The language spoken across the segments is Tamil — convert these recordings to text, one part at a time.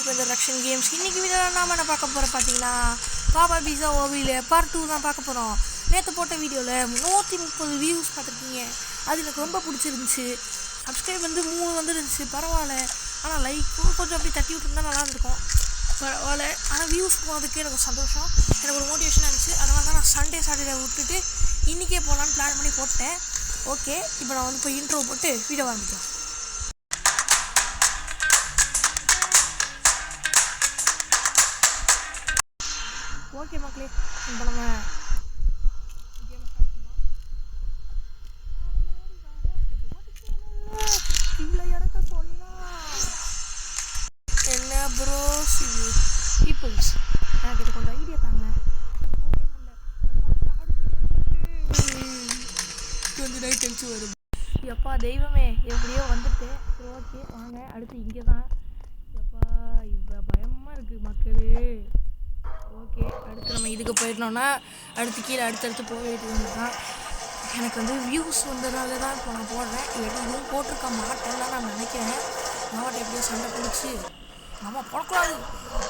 Welcome to the Rakshan games. இன்னைக்கு வீடியோவில் நாம என்ன பார்க்க போகிறோம் பார்த்தீங்கன்னா, பாபா பீஸா ஓவியில் பார்ட் 2 தான் பார்க்க போகிறோம். நேற்று போட்ட வீடியோவில் 130 வியூஸ் பார்த்துருக்கீங்க. அது எனக்கு ரொம்ப பிடிச்சிருந்துச்சு. சப்ஸ்கிரைப் வந்து 3 வந்துருந்துச்சு, பரவாயில்ல. ஆனால் லைக்கும் கொஞ்சம் அப்படி தட்டி விட்டுருந்தா நல்லா இருந்திருக்கும், பரவாயில்ல. ஆனால் வியூஸ் போனதுக்கு எனக்கு சந்தோஷம், எனக்கு ஒரு மோட்டிவேஷனாக இருந்துச்சு. அதனால தான் நான் சாட்டர்டே விட்டுட்டு இன்றைக்கே போகலான்னு பிளான் பண்ணி போட்டேன். ஓகே, இப்போ நான் வந்து போய் இன்ட்ரோ போட்டு வீடியோ ஆரம்பிக்கலாம். ஓகே மக்களே, இப்போ நம்ம கேம் ஸ்டார்ட் பண்ணலாம். கீழே இறக்க சொன்னா என்ன ப்ரோஸ் இது பீப்புள்ஸ், எனக்கு இது கொஞ்சம் ஐடியா தாங்க. கொஞ்சம் நைட் கழிச்சு வரும். எப்பா தெய்வமே, எப்படியோ வந்துட்டு. சரி ஓகே வாங்க, அடுத்து இங்கே தான். எப்பா இப்போ பயமாக இருக்குது மக்களே. ஓகே, அடுத்து நம்ம இதுக்கு போயிடணும்னா அடுத்து கீழே அடுத்தடுத்து போக வேண்டியது தான். எனக்கு வந்து வியூஸ் வந்ததுனால தான் இப்போ நான் போடுறேன். இல்லாட்டி இதுவும் போட்டிருக்க மாட்டேன்னு தான் நான் நினைக்கிறேன். மாவட்ட எப்படியோ சண்டை பிடிச்சி நம்ம போடக்கூடாது,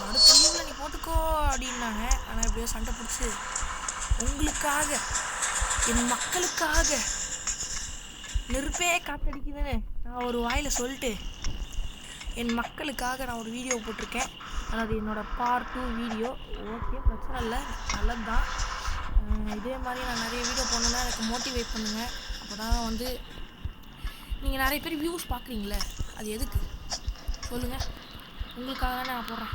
அடுத்த லீவில் நீ போட்டுக்கோ அப்படின்னாங்க. ஆனால் எப்படியோ சண்டை பிடிச்சி உங்களுக்காக, என் மக்களுக்காக நெருப்பே காத்தடிக்குதுன்னு நான் ஒரு வாயில் சொல்லிட்டு என் மக்களுக்காக நான் ஒரு வீடியோ போட்டிருக்கேன். அதாவது என்னோடய பார்ட் 2 வீடியோ. ஓகே, பிரச்சனை இல்லை, நல்லது தான். இதே மாதிரி நான் நிறைய வீடியோ போடணுன்னா எனக்கு மோட்டிவேட் பண்ணுங்கள். அப்போ தான் வந்து நீங்கள் நிறைய பேர் வியூஸ் பார்க்குறீங்களே, அது எதுக்கு சொல்லுங்கள்? உங்களுக்காக தானே நான் போடுறேன்.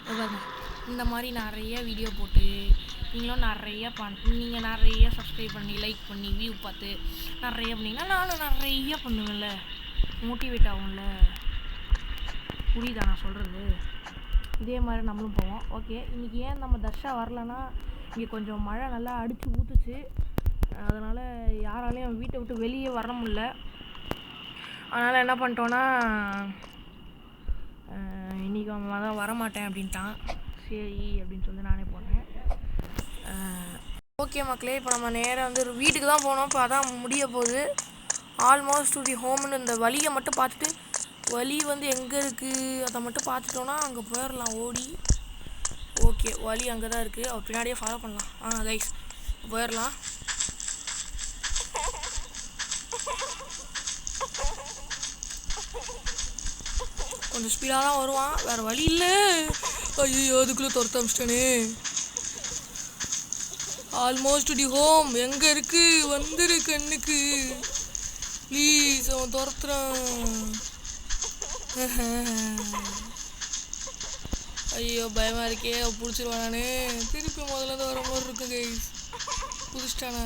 எவ்வளோங்க இந்த மாதிரி நிறைய வீடியோ போட்டு நீங்களும் நீங்கள் நிறைய சப்ஸ்கிரைப் பண்ணி லைக் பண்ணி வியூ பார்த்து நிறைய பண்ணிங்கன்னா நானும் நிறைய பண்ணுவேன்ல, மோட்டிவேட் ஆகும்ல. புரியுதா நான் சொல்கிறது? இதே மாதிரி நம்மளும் போவோம். ஓகே, இன்றைக்கி ஏன் நம்ம தர்ஷா வரலன்னா, இங்கே கொஞ்சம் மழை நல்லா அடித்து ஊற்றுச்சு. அதனால் யாராலையும் வீட்டை விட்டு வெளியே வர முடில. அதனால் என்ன பண்ணிட்டோன்னா, இன்றைக்கி அவன் தான் வரமாட்டேன் அப்படின்ட்டான். சரி அப்படின்னு சொல்லி நானே போனேன். ஓகே மக்களே, இப்போ நம்ம நேராக வந்து ஒரு வீட்டுக்கு தான் போனோம். இப்போ அதான் முடிய போகுது. ஆல்மோஸ்ட் டு தி ஹோம்னு இந்த வழியை மட்டும் பார்த்துட்டு, வழி வந்து எங்கே இருக்குது அதை மட்டும் பார்த்துட்டோன்னா அங்கே போயிடலாம் ஓடி. ஓகே, வழி அங்கே தான் இருக்குது, அவர் பின்னாடியே ஃபாலோ பண்ணலாம். கைஸ் போயிடலாம். கொஞ்சம் ஸ்பீடாக தான் வருவான், வேறு வழி இல்லை. ஐயோ அதுக்குள்ளே துரத்த அமிச்சிட்டேனே. Almost to the home. எங்கே இருக்குது? வந்துரு கண்ணுக்கு ப்ளீஸ். அவன் துரத்துறான். ஐயோ பயமாக இருக்கே, அவன் பிடிச்சிருவான். நானே திருப்பி முதல்ல வர மாதிரி இருக்கு கைஸ். புதுச்சிட்டானே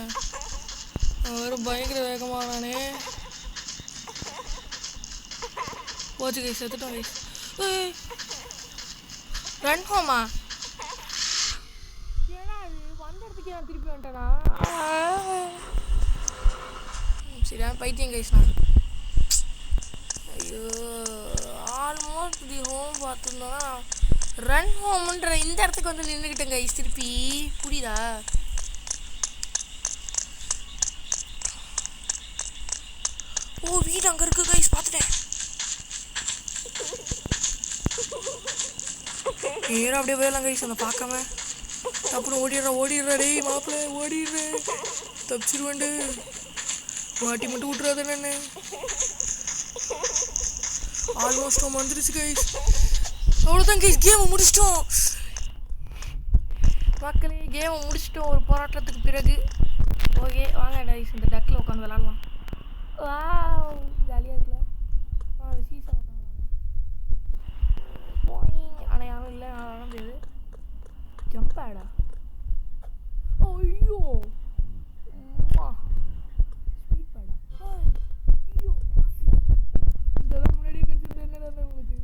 அவன் வெறும் பயங்கர வேகமாக. நானே போச்சு கைஸ், செத்துட்டோம் கைஸ். ரன் ஹோமா? ஏன்னா அது வந்த இடத்துக்கு நான் திருப்பி வந்துட்டேனா? சரியான பைத்தியம் கைஸ் நான். ஐயோ, ஆல்மோஸ்ட் தி ஹோம் பார்த்துருந்தோன்னா ரன் ஹோம்ன்ற இந்த இடத்துக்கு வந்து நின்றுக்கிட்டேன் கைஸ் திருப்பி. புரியுதா? ஓ வீடு அங்கே இருக்குது கைஸ், பார்த்துட்டேன். நேராக அப்படியே போயிடலாம் கைஸ், அந்த பார்க்காம தப்புன்னு ஓடிடுறா டேய் மாப்பிள்ள, ஓடிடுறேன், தப்பிச்சிருவேண்டு. மாட்டி மட்டும் விட்டுறாத. என்ன ஆல்மோஸ்ட் அவன் வந்துருச்சு கைஸ். அவ்வளோதான் கைஸ், கேமை முடிச்சிட்டோம் மக்களே. கேமை முடிச்சிட்டோம் ஒரு போராட்டத்துக்கு பிறகு. ஓகே வாங்க கைஸ், இந்த டக்கில் உட்காந்து விளாட்லாம். ஜாலியாக இருக்குல்ல? அது சீசன் போயிங். ஆனால் யாரும் இல்லை, நான் வர முடியாது. ஜம்ப் ஆடா? ஐயோ அம்மா, ஸ்பீட் பேடா? ஐயோ இதெல்லாம் முன்னாடியே கிடச்சிருந்தா என்னடா உங்களுக்கு?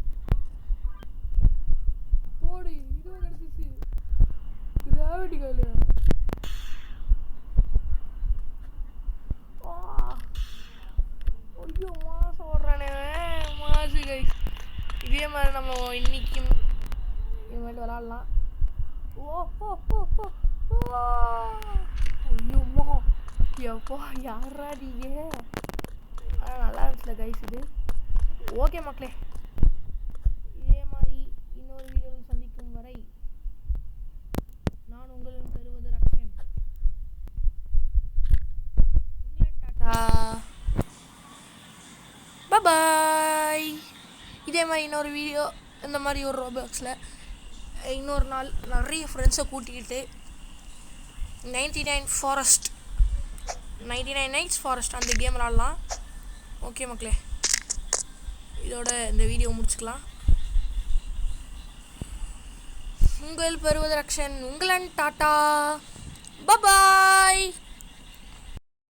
போடு, இதுவும் கிடச்சிச்சு. கிராவிட்டி காலு. ஐயோ மாசம் ஓடுறானே, மாசு கைஸ். இதே மாதிரி நம்ம இன்னைக்கும் இனிமேல் விளாட்லாம். ஐயோம்மா எப்போ யாரா நீங்கள்? நல்லா இருந்துச்சுல கைஸ் இது. ஓகே மக்களே, டாட்டா பாய். இதே மாதிரி இன்னொரு வீடியோ இந்த மாதிரி ஒரு ரோபாக்ஸில் இன்னொரு நாள் நிறைய ஃப்ரெண்ட்ஸை கூட்டிக்கிட்டு 99 நைட்ஸ் ஃபாரஸ்ட் அந்த கேம் விளாட்லாம். ஓகே மக்களே, இதோட இந்த வீடியோ முடிச்சுக்கலாம். உங்கள் பருவதரக்ஷன் உங்களன் டாட்டா பாய்.